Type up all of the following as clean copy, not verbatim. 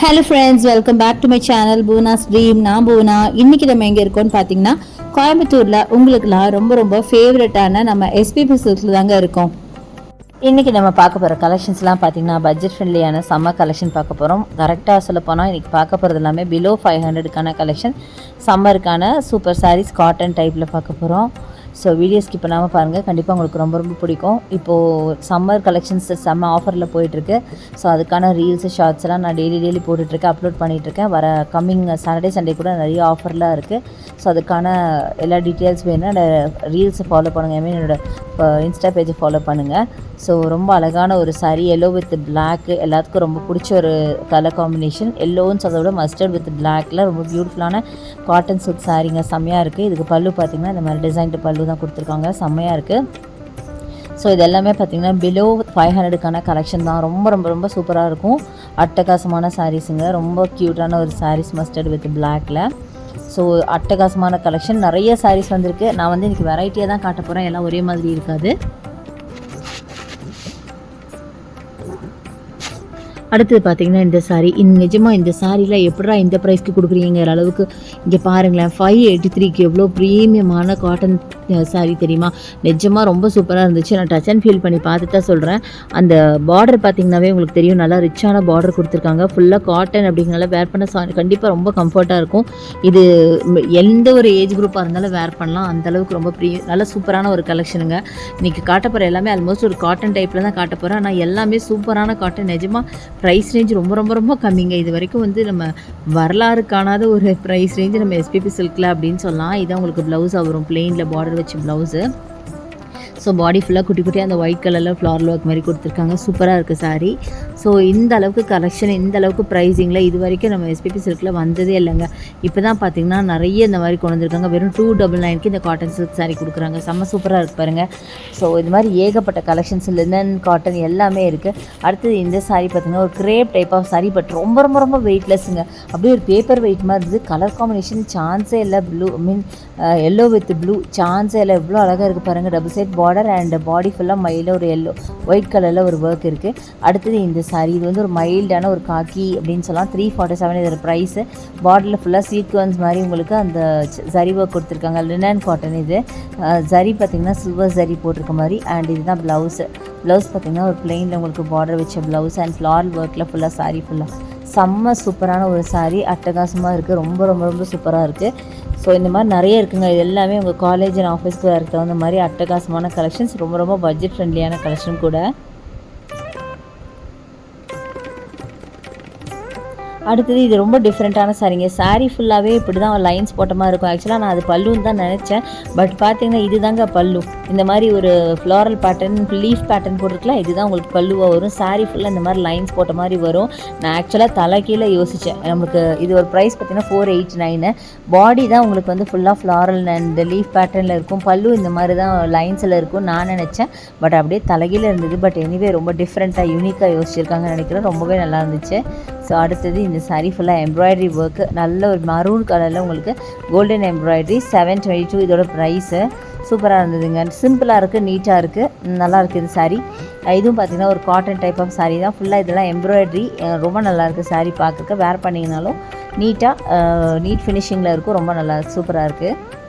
Hello friends, welcome back to my channel Poona's dream. நான் பூனா. இன்றைக்கி நம்ம எங்கே இருக்கோம்னு பார்த்தீங்கன்னா, கோயம்புத்தூரில் உங்களுக்குலாம் ரொம்ப ரொம்ப ஃபேவரட்டான நம்ம எஸ்பிபி சில்கில் தாங்க இருக்கோம். இன்றைக்கி நம்ம பார்க்க போகிற கலெக்ஷன்ஸ்லாம் பார்த்தீங்கன்னா பட்ஜெட் ஃப்ரெண்ட்லியான சம்மர் கலெக்ஷன் பார்க்க போகிறோம். கரெக்டாக சொல்ல போனால் இன்றைக்கி பார்க்க போகிறது எல்லாமே பிலோ 500க்கான கலெக்ஷன். சம்மருக்கான சூப்பர் சாரீஸ் காட்டன் டைப்பில் பார்க்க போகிறோம். ஸோ வீடியோ ஸ்கிப் பண்ணாமல் பாருங்கள், கண்டிப்பாக உங்களுக்கு ரொம்ப ரொம்ப பிடிக்கும். இப்போது சம்மர் கலெக்ஷன்ஸ் செம்ம ஆஃபரில் போயிட்டுருக்கு. ஸோ அதுக்கான ரீல்ஸு ஷார்ட்ஸ்லாம் நான் டெய்லி போட்டுட்ருக்கேன், அப்லோட் பண்ணிகிட்ருக்கேன். வர கம்மிங் சாட்டர்டே சண்டே கூட நிறைய ஆஃபர்லாம் இருக்குது. ஸோ அதுக்கான எல்லா டீட்டெயில்ஸ் வேணும்னா ரீல்ஸை ஃபாலோ பண்ணுங்கள், ஐ மீன் என்னோடய இன்ஸ்டா பேஜை ஃபாலோ பண்ணுங்கள். ஸோ ரொம்ப அழகான ஒரு சாரீ, எல்லோ வித் பிளாக், எல்லாத்துக்கும் ரொம்ப பிடிச்ச ஒரு கலர் காம்பினேஷன். எல்லோன்னு சொல்கிறத விட மஸ்டர்ட் வித் பிளாக்கில் ரொம்ப பியூட்டிஃபுல்லான காட்டன் சில்க் சாரீங்க, செம்மையாக இருக்குது. இதுக்கு பல்லு பார்த்திங்கன்னா இந்த மாதிரி டிசைன்டு பல்லு தான் கொடுத்துருக்காங்க, செம்மையாக இருக்குது. ஸோ இது எல்லாமே பார்த்திங்கன்னா பிலோ 500க்கான கலெக்ஷன் தான். ரொம்ப ரொம்ப ரொம்ப சூப்பராக இருக்கும். அட்டகாசமான சாரீஸுங்க, ரொம்ப க்யூட்டான ஒரு சாரீஸ் மஸ்டர்ட் வித் பிளாக்கில். ஸோ அட்டகாசமான கலெக்ஷன், நிறைய சாரீஸ் வந்திருக்கு. நான் வந்து இன்றைக்கி வெரைட்டியாக தான் காட்ட போகிறேன், எல்லாம் ஒரே மாதிரி இருக்காது. அடுத்தது பார்த்திங்கன்னா இந்த சாரீ, நிஜமாக இந்த சாரியில் எப்படா இந்த ப்ரைஸ்க்கு கொடுக்குறீங்கிற அளவுக்கு இங்கே பாருங்களேன். 583க்கு எவ்வளோ ப்ரீமியமான காட்டன் சாரீ தெரியுமா? நிஜமாக ரொம்ப சூப்பராக இருந்துச்சு. நான் டச் அண்ட் ஃபீல் பண்ணி பார்த்துட்டு தான் சொல்கிறேன். அந்த பார்டர் பார்த்திங்கனாவே உங்களுக்கு தெரியும், நல்லா ரிச்சான பார்டர் கொடுத்துருக்காங்க. ஃபுல்லாக காட்டன் அப்படிங்கிறனால வேர் பண்ண கண்டிப்பாக ரொம்ப கம்ஃபர்ட்டாக இருக்கும். இது எந்த ஒரு ஏஜ் குரூப்பாக இருந்தாலும் வேர் பண்ணலாம், அந்தளவுக்கு ரொம்ப நல்ல சூப்பரான ஒரு கலெக்ஷனுங்க. இன்றைக்கி காட்ட போகிற எல்லாமே ஆல்மோஸ்ட் ஒரு காட்டன் டைப்பில் தான் காட்ட போகிறேன். ஆனால் எல்லாமே சூப்பரான காட்டன். நிஜமாக ப்ரைஸ் ரேஞ்ச் ரொம்ப ரொம்ப ரொம்ப கம்மிங்க. இது வரைக்கும் வந்து நம்ம வரலாறு காணாத ஒரு ப்ரைஸ் ரேஞ்சு நம்ம எஸ்பிபி சில்கில் அப்படின்னு சொல்லலாம். இதான் உங்களுக்கு ப்ளவுஸாக வரும், பிளெயினில் பார்டர் வச்சு ப்ளவுஸு. ஸோ பாடி ஃபுல்லாக குட்டி குட்டியாக அந்த ஒயிட் கலரில் ஃப்ளார் ஒர்க் மாதிரி கொடுத்துருக்காங்க, சூப்பராக இருக்குது சாரீ. ஸோ இந்த அளவுக்கு கலெக்ஷன், இந்த அளவுக்கு ப்ரைஸிங்கில் இது வரைக்கும் நம்ம எஸ்பிபி சில்கில் வந்ததே இல்லைங்க. இப்போ தான் பார்த்திங்கன்னா நிறைய இந்த மாதிரி கொண்டு வந்திருக்காங்க. வெறும் 299க்கு இந்த காட்டன் சில்க் சாரீ கொடுக்குறாங்க, செம்ம சூப்பராக இருக்குது பாருங்கள். ஸோ இது மாதிரி ஏகப்பட்ட கலெக்ஷன்ஸ், லினன், காட்டன் எல்லாமே இருக்குது. அடுத்தது இந்த சாரீ பார்த்திங்கன்னா ஒரு crepe type of sari, but ரொம்ப ரொம்ப ரொம்ப வெயிட்லெஸ்ஸுங்க. அப்படியே ஒரு பேப்பர் வெயிட் மாதிரி இருந்தது. கலர் காம்பினேஷன் சான்ஸே இல்லை. Blue mean yellow with blue, சான்ஸே இல்லை. எவ்வளோ அழகாக இருக்குது பாருங்கள். Double side border and body ஃபுல்லாக மயிலில் ஒரு எல்லோ ஒயிட் கலரில் ஒரு ஒர்க் இருக்குது. அடுத்தது இந்த சாரீ, இது வந்து ஒரு மைல்டான ஒரு காக்கி அப்படின்னு சொல்லலாம். 347 இதோட ப்ரைஸு. பார்டரில் ஃபுல்லாக சீக்வன்ஸ் மாதிரி உங்களுக்கு அந்த ஜரி ஒர்க் கொடுத்துருக்காங்க. லினன் காட்டன் இது. ஜரி பார்த்திங்கன்னா சில்வர் ஜரி போட்டிருக்க மாதிரி. அண்ட் இதுதான் ப்ளவுஸு. ப்ளவுஸ் பார்த்திங்கன்னா ஒரு பிளெயினில் உங்களுக்கு பார்டர் வச்ச ப்ளவுஸ் அண்ட் ஃப்ளாரல் ஒர்க்கில் ஃபுல்லாக சாரீ ஃபுல்லாக செம்ம சூப்பரான ஒரு சாரீ. அட்டகாசமாக இருக்குது, ரொம்ப ரொம்ப ரொம்ப சூப்பராக இருக்குது. ஸோ இந்த மாதிரி நிறைய இருக்குங்க. இது எல்லாமே உங்கள் காலேஜ் அண்ட் ஆஃபீஸ்க்கு வரக்கு தகுந்த மாதிரி அட்டகாசமான கலெக்ஷன்ஸ், ரொம்ப ரொம்ப பட்ஜெட் ஃப்ரெண்ட்லியான கலெக்ஷன் கூட. அடுத்தது இது ரொம்ப டிஃப்ரெண்ட்டான சாரீங்க. சாரீ ஃபுல்லாகவே இப்படி தான் லைன்ஸ் போட்ட மாதிரி இருக்கும். ஆக்சுவலாக நான் அது பல்லுன்னு தான் நினச்சேன், பட் பார்த்தீங்கன்னா இது தாங்க பல்லு. இந்த மாதிரி ஒரு ஃப்ளாரல் பேட்டர்ன், லீஃப் பேட்டர்ன் போட்டிருக்கலாம், இதுதான் உங்களுக்கு பல்லுவாக வரும். சாரீ ஃபுல்லாக இந்த மாதிரி லைன்ஸ் போட்ட மாதிரி வரும். நான் ஆக்சுவலாக தலை கீழே யோசித்தேன். நமக்கு இது ஒரு ப்ரைஸ் பார்த்தீங்கன்னா 489. பாடி தான் உங்களுக்கு வந்து ஃபுல்லாக ஃப்ளாரல் அண்ட் லீஃப் பேட்டர்னில் இருக்கும். பல்லு இந்த மாதிரி தான் லைன்ஸில் இருக்கும் நான் நினச்சேன், பட் அப்படியே தலைகீழ இருந்தது. பட் எனிவே ரொம்ப டிஃப்ரெண்ட்டாக யூனிக்காக யோசிச்சிருக்காங்கன்னு நினைக்கிறேன். ரொம்பவே நல்லா இருந்துச்சு. ஸோ அடுத்தது இந்த சாரீ ஃபுல்லாக எம்ப்ராய்டரி ஒர்க்கு, நல்ல ஒரு மரூன் கலரில் உங்களுக்கு கோல்டன் எம்ப்ராய்டரி. 722 இதோட ப்ரைஸு. சூப்பராக இருந்ததுங்க. சிம்பிளாக இருக்குது, நீட்டாக இருக்குது, நல்லா இருக்குது இந்த சாரீ. இதுவும் பார்த்திங்கன்னா ஒரு காட்டன் டைப் ஆஃப் சாரீ தான். ஃபுல்லாக இதெல்லாம் எம்ப்ராய்டரி, ரொம்ப நல்லாயிருக்கு சாரீ பார்க்குறக்கு. வேர் பண்ணிங்கனாலும் நீட்டாக நீட் ஃபினிஷிங்கில் இருக்கும், ரொம்ப நல்லா சூப்பராக இருக்குது.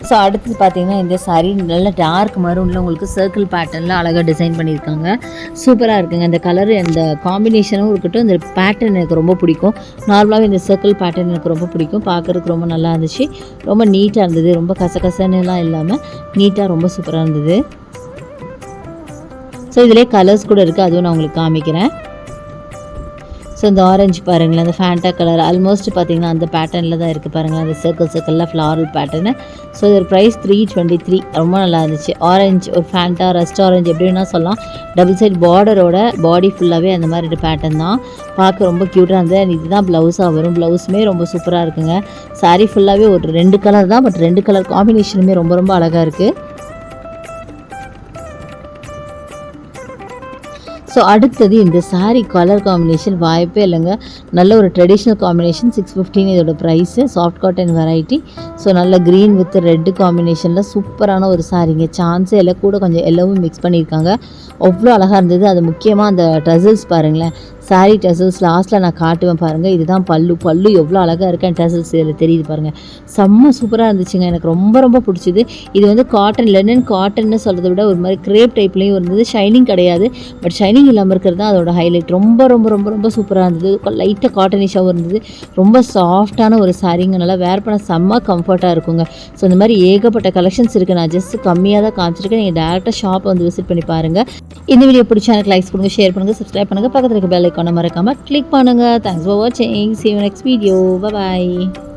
ஸோ அடுத்தது பார்த்திங்கன்னா இந்த சாரீ நல்ல டார்க் மரூனில் உங்களுக்கு சர்க்கிள் பேட்டர்னில் அழகாக டிசைன் பண்ணியிருக்காங்க, சூப்பராக இருக்குங்க. அந்த கலரு, அந்த காம்பினேஷனும் இருக்கட்டும், இந்த பேட்டர்ன் எனக்கு ரொம்ப பிடிக்கும். நார்மலாகவே இந்த சர்க்கிள் பேட்டர்ன் எனக்கு ரொம்ப பிடிக்கும், பார்க்குறதுக்கு ரொம்ப நல்லா இருந்துச்சு. ரொம்ப நீட்டாக இருந்தது, ரொம்ப கசகசன்னுலாம் இல்லாமல் நீட்டாக ரொம்ப சூப்பராக இருந்தது. ஸோ இதிலே கலர்ஸ் கூட இருக்குது, அதுவும் நான் உங்களுக்கு காமிக்கிறேன். ஸோ இந்த ஆரஞ்சு பாருங்களேன், அந்த ஃபேண்டா கலர் ஆல்மோஸ்ட் பார்த்திங்கன்னா அந்த பேட்டர்னில் தான் இருக்குது பாருங்களேன், அந்த சர்க்கிளில் ஃப்ளாரல் பேட்டர்னு. ஸோ இது ப்ரைஸ் 323, ரொம்ப நல்லா இருந்துச்சு. ஆரஞ்சு ஒரு ஃபேண்டா, ரஸ்ட் ஆரஞ்சு எப்படி வேணால் சொல்லலாம். டபுள் சைட் பார்டரோட பாடி ஃபுல்லாகவே அந்த மாதிரி பேட்டர்ன் தான், பார்க்க ரொம்ப க்யூட்டாக இருந்தது. அண்ட் இதுதான் ப்ளவுஸாக வரும். ப்ளவுஸுமே ரொம்ப சூப்பராக இருக்குங்க. சாரீ ஃபுல்லாகவே ஒரு 2 கலர் தான், பட் 2 கலர் காம்பினேஷனுமே ரொம்ப ரொம்ப அழகாக இருக்குது. ஸோ அடுத்தது இந்த saree கலர் காம்பினேஷன் வாய்ப்பே இல்லைங்க. நல்ல ஒரு ட்ரெடிஷ்னல் காம்பினேஷன். 615 இதோட price. Soft cotton variety. So நல்ல க்ரீன் வித் ரெட் காம்பினேஷனில் சூப்பரான ஒரு சாரீங்க. சான்ஸே இல்லை, கூட கொஞ்சம் எல்லோவும் மிக்ஸ் பண்ணியிருக்காங்க. அவ்வளோ அழகாக இருந்தது. அது முக்கியமாக அந்த டசல்ஸ் பாருங்களேன், சாரீ டசல்ஸ் லாஸ்ட்டில் நான் காட்டுவேன் பாருங்கள். இதுதான் பல்லு எவ்வளோ அழகாக இருக்கேன். டசல்ஸ் இதில் தெரியுது பாருங்கள். செம்ம சூப்பராக இருந்துச்சுங்க. எனக்கு ரொம்ப ரொம்ப பிடிச்சிது. இது வந்து காட்டன், லெனன் காட்டன்னு சொல்கிறத விட ஒரு மாதிரி கிரேப் டைப்லேயும் இருந்தது. ஷைனிங் கிடையாது, பட் ஷைனிங் இல்லாமல் இருக்கிறது தான் அதோட ஹைலைட். ரொம்ப ரொம்ப ரொம்ப ரொம்ப சூப்பராக இருந்தது. லைட்டாக காட்டனிஷாகவும் இருந்தது. ரொம்ப சாஃப்டான ஒரு சாரீங்க. நல்லா வேர் பண்ண செம்ம கம்ஃபர்ட்டாக இருக்குங்க. ஸோ இந்த மாதிரி ஏகப்பட்ட கலெக்ஷன்ஸ் இருக்குது. நான் ஜஸ்ட் கம்மியாக தான் காமிச்சிருக்கேன். நீங்கள் டேரெக்டாக ஷாப் வந்து விசிட் பண்ணி பாருங்கள். இந்த வீடியோ பிடிச்சா எனக்கு லைக்ஸ் கொடுங்க, ஷேர் பண்ணுங்கள், சப்ஸ்கிரைப் பண்ணுங்கள், பக்கத்தில் இருக்க பெல் ஐக்கானை மறக்காமல் கிளிக் பண்ணுங்கள். தேங்க்ஸ் ஃபார் வாட்சிங். See you next video. Bye bye.